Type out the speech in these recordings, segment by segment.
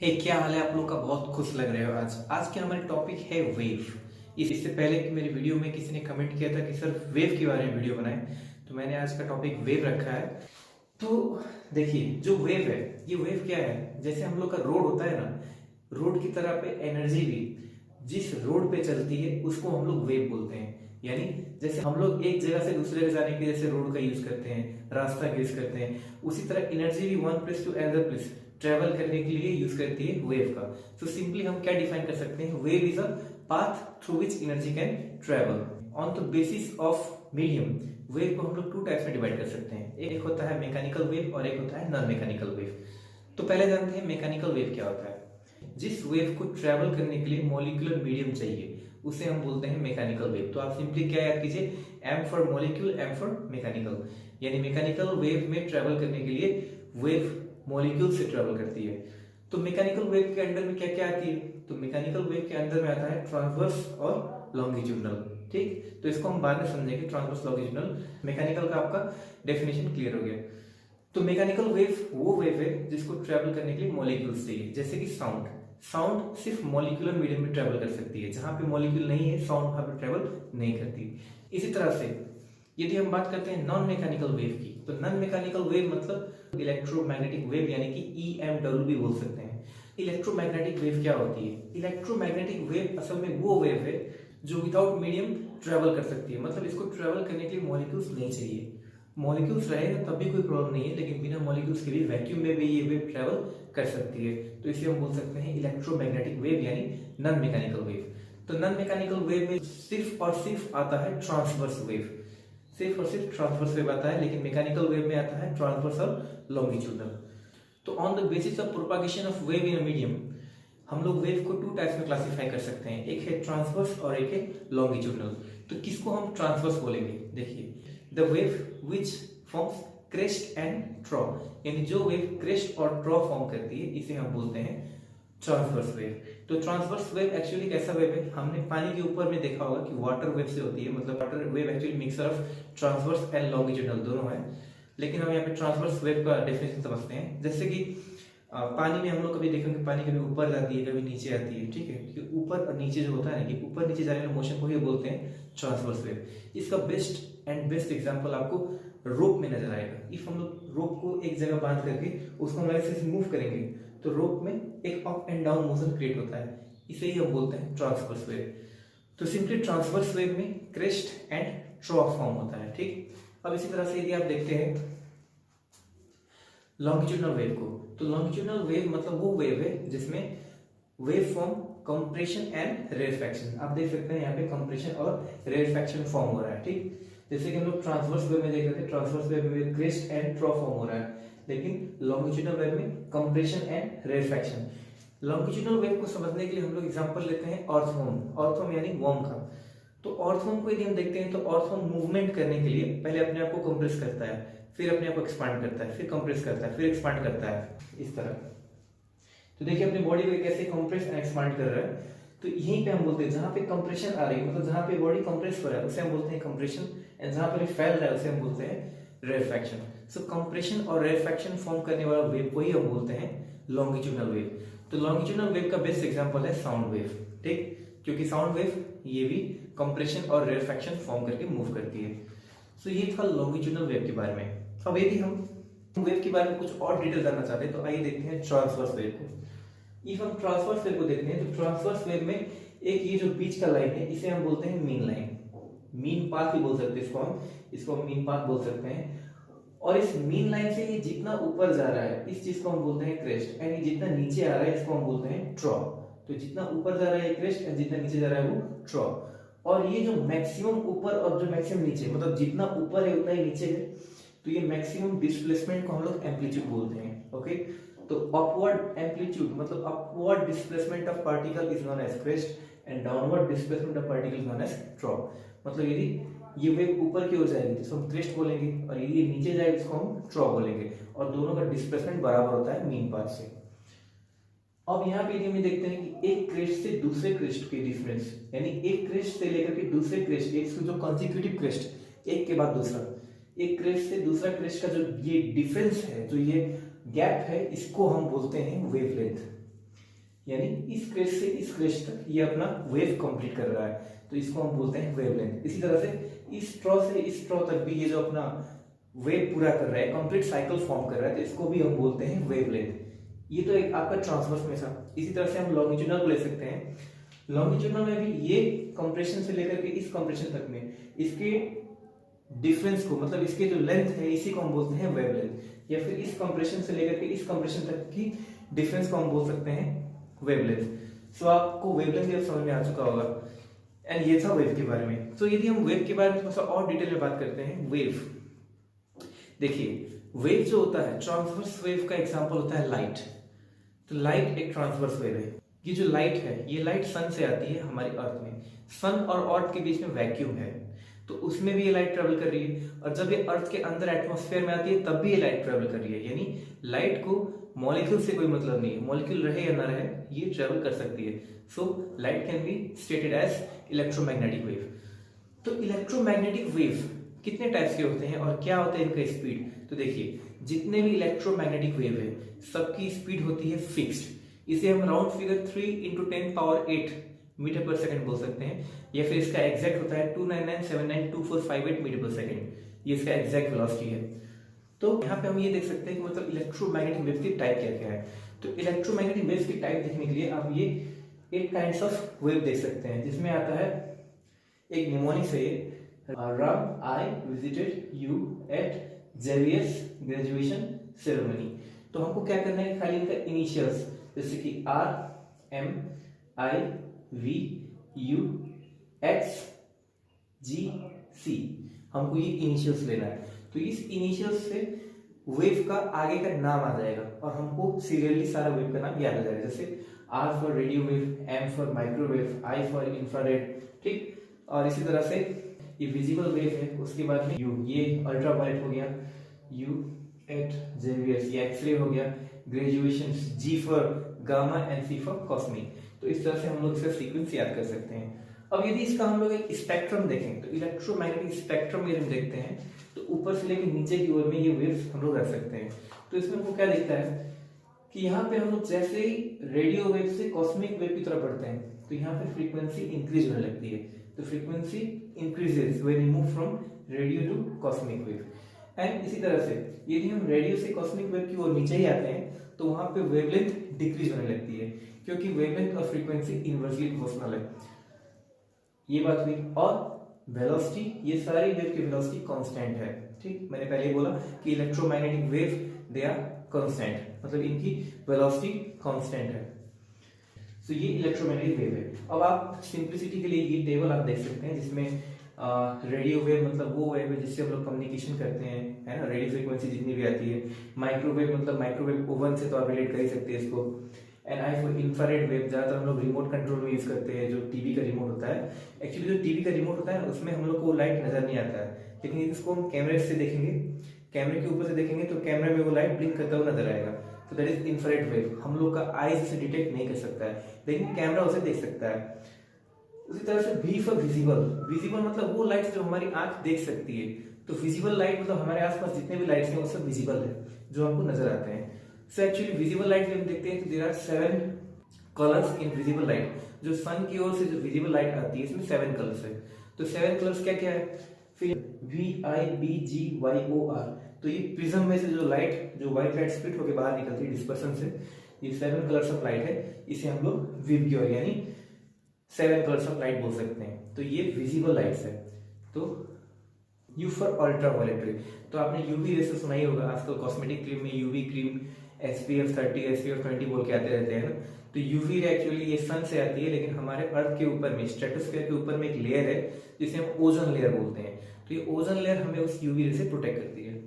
क्या हाल है आप लोग का। बहुत खुश लग रहे हो। आज के हमारे टॉपिक है वेव। इससे पहले कि मेरी वीडियो में किसी ने कमेंट किया था कि सर वेव के बारे में वीडियो बनाएं, तो मैंने आज का टॉपिक वेव रखा है। तो देखिए, जो वेव है, ये वेव क्या है, जैसे हम लोग का रोड होता है ना, रोड की तरह पे एनर्जी भी जिस रोड पे चलती है उसको हम लोग वेव बोलते हैं। यानी जैसे हम लोग एक जगह से दूसरे जगह जाने के लिए जैसे रोड का यूज करते हैं, रास्ता का यूज करते हैं, उसी तरह एनर्जी भी one place to another place travel करने के लिए यूज करती है वेव का। तो सिंपली हम क्या डिफाइन कर सकते हैं, wave is a path through which energy can travel on the basis of medium. Wave को हम लोग टू टाइप्स में डिवाइड कर सकते हैं, एक होता है मैकेनिकल वेव और एक होता है नॉन मैकेनिकल वेव। तो पहले जानते हैं मैकेनिकल वेव क्या होता है। जिस वेव को ट्रेवल करने के लिए मॉलिक्यूलर मीडियम चाहिए उसे हम बोलते हैं मैकेनिकल वेव। तो आप सिंपली क्या याद कीजिए, M for molecule, M for mechanical. यानी मैकेनिकल वेव में ट्रेवल करने के लिए वेव मॉलिक्यूल से ट्रेवल करती है। तो मैकेनिकल वेव के अंडर में क्या क्या आती है, तो मैकेनिकल वेव के अंदर में आता है ट्रांसवर्स और लॉन्गिट्यूडनल। ठीक, तो इसको हम बाद में समझेंगे, ट्रांसवर्स लॉन्गिट्यूडनल। मैकेनिकल का आपका डेफिनेशन क्लियर हो गया। तो मैकेनिकल वेव वो वेव है जिसको ट्रेवल करने के लिए मॉलिक्यूल्स चाहिए। जैसे कि साउंड, साउंड सिर्फ मॉलिक्यूलर मीडियम में ट्रेवल कर सकती है, जहां पे मॉलिक्यूल नहीं है साउंड वहां पे ट्रेवल नहीं करती। इसी तरह से यदि हम बात करते हैं नॉन मैकेनिकल वेव की, तो नॉन मैकेनिकल वेव मतलब इलेक्ट्रोमैग्नेटिक वेव, यानी कि EMW भी बोल सकते हैं। इलेक्ट्रोमैग्नेटिक वेव क्या होती है, इलेक्ट्रोमैग्नेटिक वेव असल में वो वेव है जो विदाउट मीडियम ट्रेवल कर सकती है। मतलब इसको ट्रेवल करने के लिए मॉलिक्यूल्स नहीं चाहिए, मॉलिक्यूल्स रहेगा तब भी कोई प्रॉब्लम नहीं है, लेकिन बिना मॉलिक्यूल्स के भी वैक्यूम में भी ये वेव ट्रेवल कर सकती है। तो इसे हम बोल सकते हैं इलेक्ट्रोमैग्नेटिक वेव यानी नॉन मैकेनिकल वेव। तो नॉन मैकेनिकल वेव में सिर्फ और सिर्फ आता है ट्रांसवर्स वेव, सिर्फ और सिर्फ ट्रांसवर्स वेव आता है, लेकिन मैकेनिकल वेव में आता है ट्रांसवर्स और लॉन्गिट्यूडनल। तो on the basis of propagation of wave in a medium हम लोग वेव को टू टाइप्स में क्लासिफाई कर सकते हैं, एक है ट्रांसवर्स और एक है लॉन्गिट्यूडनल। तो किसको हम ट्रांसवर्स बोलेंगे, देखिए, the wave which forms crest and trough, यानी जो वेव क्रेस्ट और ट्रॉ फॉर्म करती है इसे हम बोलते हैं ट्रांसवर्स वेव। तो ट्रांसवर्स वेव एक्चुअली कैसा वेव है, हमने पानी के ऊपर में देखा होगा कि वाटर वेव से होती है। मतलब water wave actually mixer of transverse and longitudinal दोनों है, लेकिन हम यहाँ पे ट्रांसवर्स वेव का डेफिनेशन समझते हैं। जैसे कि पानी में हम लोग कभी देखेंगे, पानी कभी ऊपर जाती है कभी नीचे आती है, ठीक है, क्योंकि ऊपर और नीचे जो होता है ना, कि ऊपर नीचे जाने वाले मोशन को ही बोलते हैं ट्रांसवर्स वेव। इसका बेस्ट एग्जांपल आपको रोप में नजर आएगा। इफ हम लोग रोप को एक जगह बांध करके उसको हम ऐसे मूव करेंगे तो रोप में एक up and down motion create होता है, इसे ही हम बोलते हैं ट्रांसवर्स वेव। तो सिंपली ट्रांसवर्स वेव में क्रेस्ट एंड ट्रॉ फॉर्म होता है। ठीक, अब इसी तरह से यदि आप देखते हैं लॉन्गिट्यूडनल वेव को, तो लॉन्गिट्यूडनल वेव मतलब वो वेव है जिसमें वेव फॉर्म कंप्रेशन एंड रेरफैक्शन। आप देख सकते हैं यहाँ पे कंप्रेशन और रेरफैक्शन फॉर्म हो रहा है। ठीक, जैसे कि हम लोग ट्रांसवर्स वेव में देख रहे थे, ट्रांसवर्स वेव में क्रेस्ट एंड ट्रॉ फॉर्म हो रहा है, लेकिन लॉन्गिट्यूडनल वेव में कंप्रेशन एंड रेरफैक्शन। लॉन्गिट्यूडनल वेव को समझने के लिए हम लोग एग्जांपल लेते हैं अर्थवॉर्म, अर्थवॉर्म यानी वॉर्म का। तो अर्थवॉर्म को यदि हम देखते हैं तो अर्थवॉर्म मूवमेंट करने के लिए पहले अपने आप को कंप्रेस करता है, फिर अपने आप को एक्सपांड करता है, फिर कंप्रेस करता है, फिर एक्सपांड करता है, इस तरह। तो देखिए अपनी बॉडी को कैसे कंप्रेस एंड एक्सपांड कर रहा है। तो यहीं पे हम बोलते हैं जहां पे कंप्रेशन आ रही है, मतलब जहां पे बॉडी कंप्रेस हो रहा है उसे हम बोलते हैं कंप्रेशन, एंड जहां पर फैल रहा है उसे हम बोलते हैं रेरफैक्शन। सो कंप्रेशन और रेरफैक्शन फॉर्म करने वाला वेव को ही हम बोलते हैं लॉन्गिट्यूडनल वेव। तो लॉन्गिट्यूडनल वेव का बेस्ट एग्जांपल है साउंड वेव। ठीक, क्योंकि साउंड वेव ये भी कंप्रेशन और रेरफैक्शन फॉर्म करके मूव करती है। सो ये था लॉन्गिट्यूडनल वेव के बारे में। अब यदि हम वेव के बारे में कुछ और डिटेल जानना चाहते हैं तो आइए देखते हैं ट्रांसवर्स वेव को। इफ हम ट्रांसवर्स वेव को देखते हैं तो ट्रांसवर्स वेव में एक ये जो बीच का लाइन है इसे हम बोलते हैं मीन लाइन, मीन पाथ भी बोल सकते हैं इसको हम मीन पाथ बोल सकते हैं। और इस मीन लाइन से ये जितना ऊपर जा रहा है इस चीज को हम बोलते हैं क्रेस्ट, एंड जितना नीचे आ रहा है इसको हम बोलते हैं ट्रॉ। तो जितना ऊपर जा रहा है क्रेस्ट एंड जितना नीचे जा रहा है वो ट्रॉ। और ये जो मैक्सिमम ऊपर और जो मैक्सिमम नीचे, मतलब जितना ऊपर है उतना ही नीचे है, तो ये मैक्सिमम डिस्प्लेसमेंट को हम लोग एम्पलीट्यूड बोलते हैं। ओके, तो अपवर्ड एम्पलीट्यूड मतलब upward displacement of particle is known as crest and downward displacement of particle is known as trough. मतलब यदि ये वेव ऊपर की ओर जाएगी तो हम क्रेस्ट बोलेंगे, और यदि ये नीचे जाएगी तो हम ट्रॉ बोलेंगे, और दोनों का डिस्प्लेसमेंट बराबर होता है मीन पाथ से। अब यहाँ पे हम देखते हैं कि एक क्रेस्ट से दूसरे क्रेस्ट के डिफरेंस, यानी एक क्रेस्ट से लेकर के दूसरे क्रेस्ट, एक जो कंसेक्यूटिव क्रेस्ट एक के बाद दूसरा, एक क्रेस्ट से दूसरा क्रेस्ट का जो ये डिफरेंस है, जो ये गैप है, इसको हम बोलते हैं वेवलेंथ। यानी इस क्रेस्ट से इस क्रेस्ट तक ये अपना वेव कंप्लीट कर रहा है, तो इसको हम बोलते हैं वेवलेंथ। इसी तरह से इस स्ट्रॉ से इस स्ट्रॉ तक भी ये जो अपना वेव पूरा कर रहा है, कंप्लीट साइकिल फॉर्म कर रहा है, तो इसको भी हम बोलते हैं वेवलेंथ। ये तो एक आपका ट्रांसवर्स में था। इसी तरह से हम लॉन्गिट्यूडनल को ले सकते हैं। लॉन्गिट्यूडनल में भी ये कंप्रेशन से लेकर के इस कंप्रेशन तक में इसके डिफरेंस को, मतलब इसके जो लेंथ है, इसी को हम बोलते हैं वेवलेंथ। या फिर इस कंप्रेशन से लेकर के इस कंप्रेशन तक की डिफरेंस को हम बोल सकते हैं वेवलेंथ। सो आपको वेवलेंथ समझ में आ चुका होगा। एंड ये था वेव के बारे में। तो यदि हम वेव के बारे में थोड़ा सा और डिटेल में बात करते हैं, वेव देखिए, वेव जो होता है, ट्रांसवर्स वेव का एग्जांपल होता है लाइट। तो लाइट एक ट्रांसवर्स वेव है। ये जो लाइट है, ये लाइट सन से आती है हमारी अर्थ में। सन और अर्थ के बीच में वैक्यूम है, तो उसमें भी ये लाइट ट्रेवल कर रही है। और जब ये अर्थ के अंदर एटमॉस्फेयर में आती है तब भी ये लाइट ट्रेवल कर रही है। यानी लाइट को मॉलिक्यूल से कोई मतलब नहीं है, मॉलिक्यूल रहे या ना रहे, ये ट्रेवल कर सकती है। So light can be stated as electromagnetic wave. तो इलेक्ट्रोमैग्नेटिक वेव कितने टाइप्स के होते हैं और क्या होता है इनका स्पीड? तो देखिए, जितने भी इलेक्ट्रोमैग्नेटिक वेव है सबकी स्पीड होती है फिक्स्ड। इसे हम round figure 3 × 10⁸ metre per second बोल सकते हैं, या फिर इसका एग्जैक्ट होता है 299792458 मीटर पर सेकंड। ये इसका एग्जैक्ट वेलोसिटी है। तो यहाँ पे हम ये देख सकते हैं कि मतलब इलेक्ट्रोमैग्नेटिक वेव की टाइप क्या क्या है। तो इलेक्ट्रोमैग्नेटिक वेव की टाइप देखने के लिए आप ये 8 काइंड्स ऑफ वेव देख सकते हैं, जिसमें आता है एक निमोनिक से Ram I visited you at Xavier's graduation ceremony. तो हमको क्या करना है, खाली इनका इनिशियल्स जैसे कि R M I V U X G C, हमको ये इनिशियल्स लेना है। तो इस इनिशियल्स से वेव का आगे का नाम आ जाएगा और हमको सीरियली सारा वेव का नाम याद आ जाएगा। जैसे R for radio wave, M for microwave, I for infrared, ठीक। और इसी तरह से ये विजिबल वेव है, उसके बाद में U, ये अल्ट्रावायलेट हो गया, U एट जेवियर्स, ये एक्सरे हो गया, graduation, G for gamma and C for cosmic. तो इस तरह से हम लोग इसका सीक्वेंस याद कर सकते हैं। अब यदि इसका हम लोग एक स्पेक्ट्रम देखें, तो इलेक्ट्रोमैग्नेटिक स्पेक्ट्रम यदि हम देखते हैं तो ऊपर से लेकर नीचे की ओर में ये वेव्स हम लोग रख सकते हैं। तो इसमें हमको क्या दिखता है कि यहाँ पे हम लोग जैसे ही रेडियो वेव से कॉस्मिक वेव की तरफ बढ़ते हैं तो यहाँ पे फ्रीक्वेंसी इंक्रीज होने लगती है। तो frequency increases when you move from radio to cosmic wave. And इसी तरह से यदि हम रेडियो से कॉस्मिक वेव की ओर नीचे ही आते हैं तो वहां पे वेवलेंथ डिक्रीज होने लगती है, क्योंकि वेवलेंथ और फ्रीक्वेंसी इनवर्सली प्रोपोर्शनल है। ये बात हुई। और वेलोसिटी, ये सारी वेव की वेलोसिटी कांस्टेंट है, ठीक। मैंने पहले ही बोला कि electromagnetic wave they are constant, मतलब इनकी वेलोसिटी कांस्टेंट है। तो ये इलेक्ट्रोमैग्नेटिक वेव है। अब आप सिंपलिसिटी के लिए ये टेबल आप देख सकते हैं, जिसमें रेडियो वेव मतलब वो वेव है जिससे हम लोग कम्युनिकेशन करते हैं, है ना, रेडियो फ्रीक्वेंसी जितनी भी आती है। माइक्रोवेव मतलब माइक्रोवेव ओवन से तो आप रिलेट कर ही सकते हैं इसको। And I for infrared wave, ज्यादातर हम लोग रिमोट कंट्रोल में यूज करते हैं, जो टीवी का रिमोट होता है। एक्चुअली जो टीवी का रिमोट होता है उसमें हम लोग को लाइट नजर नहीं आता है, लेकिन इसको हम कैमरे से देखेंगे, कैमरे के ऊपर से देखेंगे तो कैमरे में वो लाइट ब्लिंक करता हुआ नजर आएगा। तो दैट इज इंफ्रारेड वेव। हम लोग का आईज इसे डिटेक्ट नहीं कर सकता है, लेकिन कैमरा उसे देख सकता है। उसी तरह से V फॉर विजिबल, विजिबल मतलब वो लाइट जो हमारी आंख देख सकती है। तो विजिबल लाइट मतलब हमारे आसपास जितने भी लाइट्स हैं वो सब विजिबल है, जो हमको नजर आते हैं। सो एक्चुअली विजिबल लाइट जब हम देखते हैं तो there are 7 colours in visible light. जो सन की ओर से जो विजिबल लाइट आती है इसमें 7 कलर्स है। तो 7 कलर्स क्या क्या है? फिर VIBGYOR, तो ये प्रिज्म में से जो लाइट, जो व्हाइट लाइट स्प्लिट होकर बाहर निकलती है डिस्पर्सन से, ये 7 कलर्स ऑफ लाइट है। इसे हम लोग विबग्योर यानी 7 कलर्स ऑफ लाइट बोल सकते हैं। तो ये विजिबल लाइट्स है। तो U फॉर अल्ट्रावायलेट रे, तो आपने यूवी रे से सुना ही होगा। आजकल कॉस्मेटिक क्रीम में यूवी क्रीम SPF 30 SPF 20 बोल के आते रहते हैं ना। तो यूवी रे एक्चुअली ये सन से आती है, लेकिन हमारे अर्थ के ऊपर में, स्ट्रेटोस्फीयर के ऊपर में एक लेयर है जिसे हम ओजोन लेयर बोलते हैं। तो ये ओजोन लेयर हमें उस यूवी रे से प्रोटेक्ट करती है।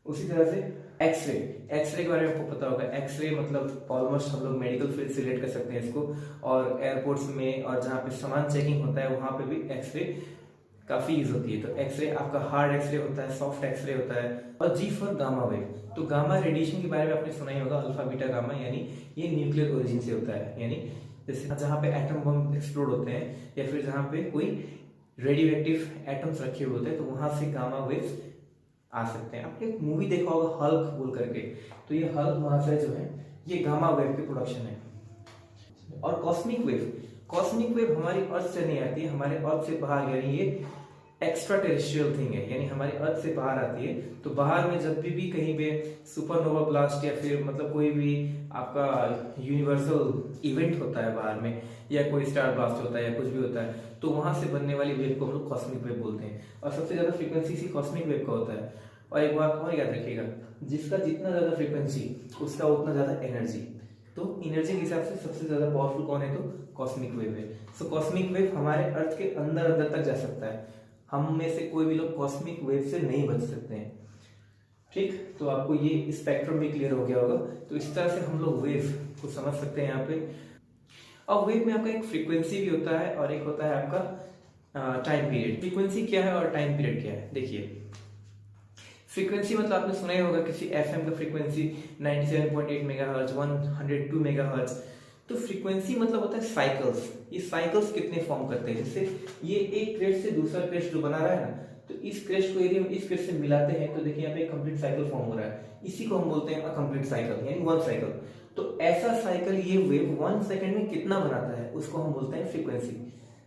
उसी तरह से एक्सरे, एक्सरे के बारे में आपको पता होगा। एक्सरे मतलब ऑलमोस्ट हम लोग मेडिकल फील्ड से रिलेट कर सकते हैं इसको, और एयरपोर्ट्स में और जहाँ पे सामान चेकिंग होता है वहां पे भी एक्सरे काफी यूज होती है। तो एक्सरे आपका हार्ड एक्सरे होता है, सॉफ्ट एक्सरे होता है। और G फॉर गामा वेव, तो गामा रेडिएशन के बारे में आपने सुना ही होगा, अल्फा बीटा गामा, यानी ये न्यूक्लियर ओरिजिन से होता है। यानी जैसे जहाँ पे एटम बम एक्सप्लोड होते हैं या फिर जहाँ पे कोई रेडियो एक्टिव एटम्स रखे हुए होते हैं, तो वहां से गामा वेव्स आ सकते हैं। आपने एक मूवी देखा होगा हल्क बोल करके, तो ये हल्क महाशय जो है ये गामा वेव के प्रोडक्शन है। और कॉस्मिक वेव हमारी अर्थ से नहीं आती है, हमारे अर्थ से बाहर, यानी ये एक्स्ट्रा टेरेस्ट्रियल थिंग है, यानी हमारे अर्थ से बाहर आती है। तो बाहर में जब भी कहीं पे सुपरनोवा ब्लास्ट या फिर मतलब कोई भी आपका यूनिवर्सल इवेंट होता है बाहर में, या कोई स्टार ब्लास्ट होता है या कुछ भी होता है, तो वहां से बनने वाली वेव को हम लोग कॉस्मिक वेव बोलते हैं। और सबसे ज्यादा फ्रीक्वेंसी इसी कॉस्मिक वेव का होता है। और एक बात और याद रखिएगा, जिसका जितना ज्यादा फ्रीक्वेंसी उसका उतना ज्यादा एनर्जी। तो एनर्जी के हिसाब से सबसे ज्यादा पावरफुल कौन है? तो कॉस्मिक वेव है। सो कॉस्मिक वेव हमारे अर्थ के अंदर अंदर तक जा सकता है। हम में से कोई भी लोग कॉस्मिक वेव से नहीं बच सकते हैं। ठीक, तो आपको ये स्पेक्ट्रम भी क्लियर हो गया होगा। तो इस तरह से हम लोग वेव को समझ सकते हैं यहाँ पे। और वेव में आपका एक फ्रीक्वेंसी भी होता है और एक होता है आपका टाइम पीरियड। फ्रीक्वेंसी क्या है और टाइम पीरियड क्या है? देखिए, फ्रीक्वेंसी मतलब आपने सुना ही होगा किसी एफएम का फ्रीक्वेंसी 97.8 मेगाहर्ट्ज, 102 मेगाहर्ट्ज। तो फ्रीक्वेंसी मतलब होता है साइकिल्स। ये साइकिल्स कितने फॉर्म करते हैं? जैसे ये एक क्रेस्ट से दूसरा क्रेस्ट जो बना रहा है ना, तो इस क्रेस्ट को यदि हम इस क्रेस्ट से मिलाते हैं तो देखिए यहाँ पे कंप्लीट साइकिल फॉर्म हो रहा है। इसी को हम बोलते हैं कंप्लीट साइकिल, यानी वन साइकिल। तो ऐसा साइकिल ये वेव 1 सेकंड में कितना बनाता है उसको हम बोलते हैं फ्रीक्वेंसी।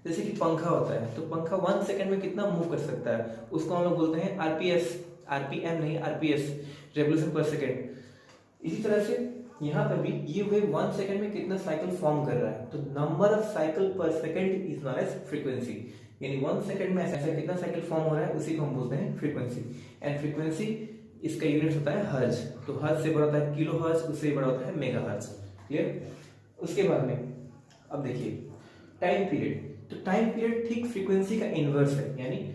जैसे कि पंखा होता है, तो पंखा 1 सेकंड में कितना मूव कर सकता है उसको हम लोग बोलते हैं आरपीएस, आरपीएम नहीं, आरपीएस, रेवोल्यूशन पर सेकंड। इसी तरह से यहाँ पर भी ये वेव 1 सेकंड में कितना साइकिल फॉर्म कर रहा है, तो number of cycle per second is known as frequency. यानी 1 सेकंड में ऐसा कितना साइकिल फॉर्म हो रहा है उसी को हम बोलते हैं फ्रीक्वेंसी। एंड फ्रीक्वेंसी इसका यूनिट होता है हर्ज। तो हर्ज से बड़ा होता है किलो हर्ज, उससे बड़ा होता है मेगा हर्ज। क्लियर? उसके बाद में अब देखिए टाइम पीरियड। तो टाइम पीरियड ठीक फ्रीक्वेंसी का इनवर्स है। यानी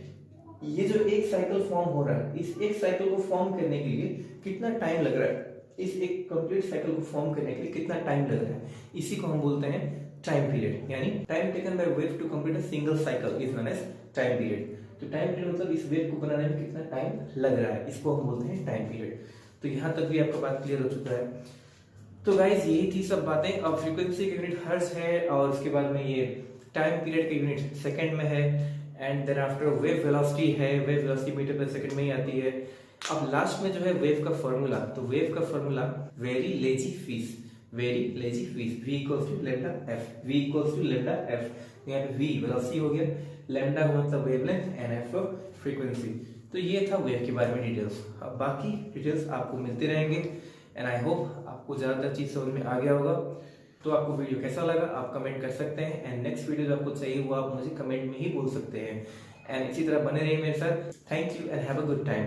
ये जो एक साइकिल फॉर्म हो रहा है, इस एक साइकिल को फॉर्म करने के लिए कितना टाइम लग रहा है, इस एक कंप्लीट साइकिल को फॉर्म करने के लिए कितना टाइम लग रहा है, इसी को हम बोलते हैं टाइम पीरियड। यानी time taken by wave to complete a single cycle is known as time period. तो टाइम पीरियड मतलब इस वेव को बनाने में कितना टाइम लग रहा है, इसको हम बोलते हैं टाइम पीरियड। तो यहाँ तक भी आपका बात क्लियर हो चुका है। तो गाइज यही थी सब बातें। अब फ्रीक्वेंसी का यूनिट हर्ट्ज है और उसके बाद में ये टाइम पीरियड का यूनिट सेकंड में है। And then after wave velocity है, wave velocity metre per second में ही आती है। अब लास्ट में जो है वेव का फॉर्मूला, तो वेव का formula very lazy fees, v equals to lambda f, v equals to lambda f. यहाँ पे v वेलोसिटी हो गया, लैम्डा का मतलब वेवलेंथ, एंड एफ फ्रीक्वेंसी। तो ये था वेव के बारे में डिटेल्स। अब बाकी डिटेल्स आपको मिलते रहेंगे एंड आई होप आपको ज्यादातर चीज समझ में आ गया होगा। तो आपको वीडियो कैसा लगा आप कमेंट कर सकते हैं। एंड नेक्स्ट वीडियो जो आपको चाहिए वो आप मुझे कमेंट में ही बोल सकते हैं। एंड इसी तरह बने रहिए मेरे साथ। Thank you and have a good time.